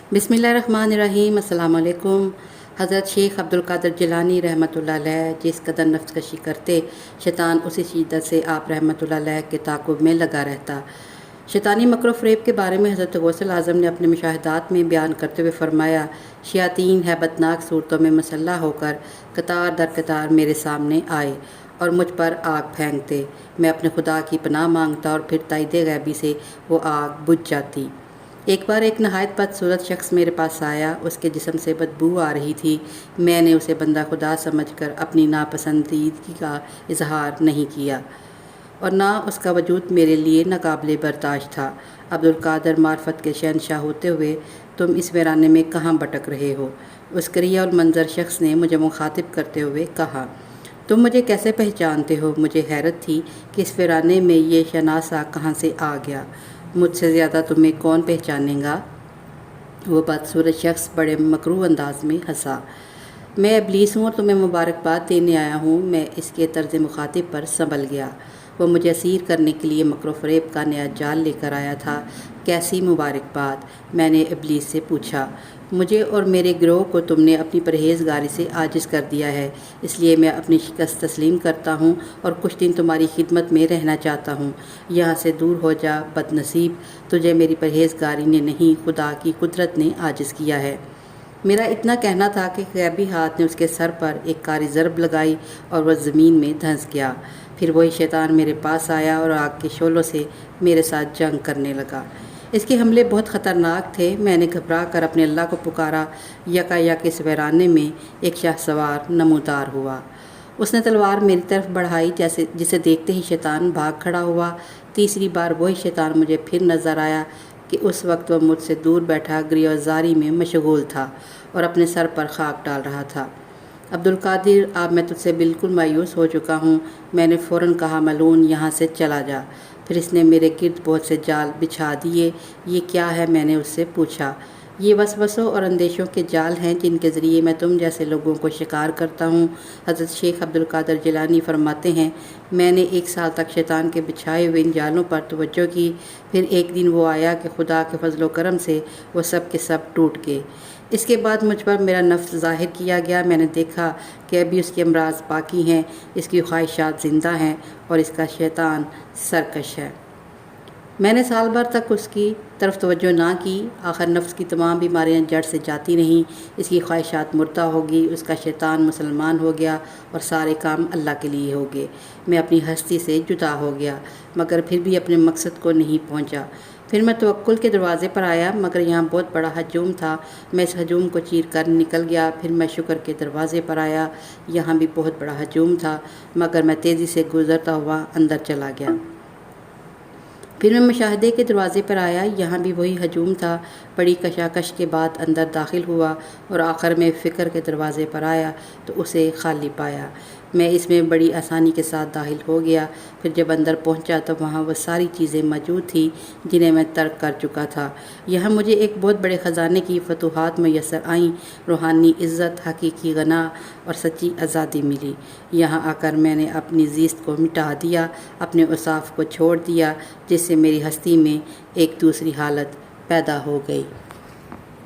बिस्मिल्लाहिर्रहमानिर्रहीम। अस्सलाम वालेकुम। हज़रत शेख अब्दुल कादिर जिलानी रहमतुल्लाह अलैह जिस कदर नफ्स कशी करते, शैतान उसी शिद्दत से आप रहमतुल्लाह अलैह के ताक़ुब में लगा रहता। शैतानी मकर फ़रेब के बारे में हज़रत गौसल आज़म ने अपने मुशाहिदात में बयान करते हुए फ़रमाया, शयातीन हैबतनाक सूरतों में मुसल्लह होकर कतार दर कतार मेरे सामने आए और मुझ पर आग फेंकते। मैं अपने खुदा की पनाह मांगता और फिर ताइदे गैबी से वो आग बुझ जाती। एक बार एक नहायत बदसूरत शख्स मेरे पास आया। उसके जिस्म से बदबू आ रही थी। मैंने उसे बंदा खुदा समझकर अपनी नापसंदीदगी का इजहार नहीं किया और ना उसका वजूद मेरे लिए नाकाबिले बर्दाश्त था। अब्दुल कादिर मार्फत के शहनशाह होते हुए तुम इस वीराने में कहाँ भटक रहे हो? उस करिया और मंजर शख्स ने मुझे मुखातिब करते हुए कहा, तुम मुझे कैसे पहचानते हो? मुझे हैरत थी कि इस वीराने में ये शनासा कहाँ से आ गया। मुझसे ज़्यादा तुम्हें कौन पहचानेगा? वो बदसूरत शख्स बड़े मकरू अंदाज में हंसा। मैं इब्लीस हूँ और तुम्हें मुबारकबाद देने आया हूँ। मैं इसके तर्ज मुखातिब पर संभल गया। वो मुझे असीर करने के लिए मकर फ़रेब का नया जाल लेकर आया था। कैसी मुबारकबाद? मैंने इब्लीस से पूछा। मुझे और मेरे गिरोह को तुमने अपनी परहेज़गारी से आजिज़ कर दिया है, इसलिए मैं अपनी शिकस्त तस्लीम करता हूँ और कुछ दिन तुम्हारी खिदमत में रहना चाहता हूँ। यहाँ से दूर हो जा बदनसीब, तुझे मेरी परहेज़गारी ने नहीं, खुदा की कुदरत ने आजिज़ किया है। मेरा इतना कहना था कि गैबी हाथ ने उसके सर पर एक कारी ज़रब लगाई और वह ज़मीन में धंस गया। फिर वही शैतान मेरे पास आया और आग के शोलों से मेरे साथ जंग करने लगा। इसके हमले बहुत ख़तरनाक थे। मैंने घबरा कर अपने अल्लाह को पुकारा। यकायक इस वीराने में एक शाहसवार नमूदार हुआ। उसने तलवार मेरी तरफ बढ़ाई, जिसे देखते ही शैतान भाग खड़ा हुआ। तीसरी बार वही शैतान मुझे फिर नज़र आया कि उस वक्त वह मुझसे दूर बैठा गिरफ्तारी में मशगूल था और अपने सर पर खाक डाल रहा था। अब्दुल कादिर, अब मैं तुझसे बिल्कुल मायूस हो चुका हूँ। मैंने फ़ौरन कहा, मलून, यहाँ से चला जा। फिर इसने मेरे गिर्द बहुत से जाल बिछा दिए। ये क्या है? मैंने उससे पूछा। ये वसवसों और अंदेशों के जाल हैं जिनके ज़रिए मैं तुम जैसे लोगों को शिकार करता हूँ। हज़रत शेख अब्दुल कादिर जिलानी फरमाते हैं, मैंने 1 साल तक शैतान के बिछाए हुए इन जालों पर तवज्जो की। फिर एक दिन वो आया कि खुदा के फजलो करम से वो सब के सब टूट गए। इसके बाद मुझ पर मेरा नफ्स ज़ाहिर किया गया। मैंने देखा कि अभी उसके अमराज बाकी हैं, इसकी ख्वाहिशात ज़िंदा हैं और इसका शैतान सरकश है। मैंने साल भर तक उसकी तरफ तवज्जो ना की। आखिर नफ्स की तमाम बीमारियां जड़ से जाती नहीं। इसकी ख्वाहिशात मुर्दा होगी, उसका शैतान मुसलमान हो गया और सारे काम अल्लाह के लिए हो गए। मैं अपनी हस्ती से जुदा हो गया, मगर फिर भी अपने मकसद को नहीं पहुंचा। फिर मैं तवक्कुल के दरवाज़े पर आया, मगर यहाँ बहुत बड़ा हजूम था। मैं इस हजूम को चीर कर निकल गया। फिर मैं शुक्र के दरवाज़े पर आया, यहाँ भी बहुत बड़ा हजूम था, मगर मैं तेज़ी से गुज़रता हुआ अंदर चला गया। फिर मैं मुशाहदे के दरवाज़े पर आया, यहाँ भी वही हजूम था। बड़ी कशाकश के बाद अंदर दाखिल हुआ और आखिर में फ़िक्र के दरवाज़े पर आया तो उसे खाली पाया। मैं इसमें बड़ी आसानी के साथ दाखिल हो गया। फिर जब अंदर पहुँचा तो वहाँ वह सारी चीज़ें मौजूद थी जिन्हें मैं तर्क कर चुका था। यहाँ मुझे एक बहुत बड़े ख़जाने की फतूहात मैसर आईं। रूहानी इज़्ज़त, हकीकी गना और सच्ची आज़ादी मिली। यहाँ आकर मैंने अपनी ज़ीस्त को मिटा दिया, अपने औसाफ को छोड़ दिया, जिससे मेरी हस्ती में एक दूसरी हालत पैदा हो गई।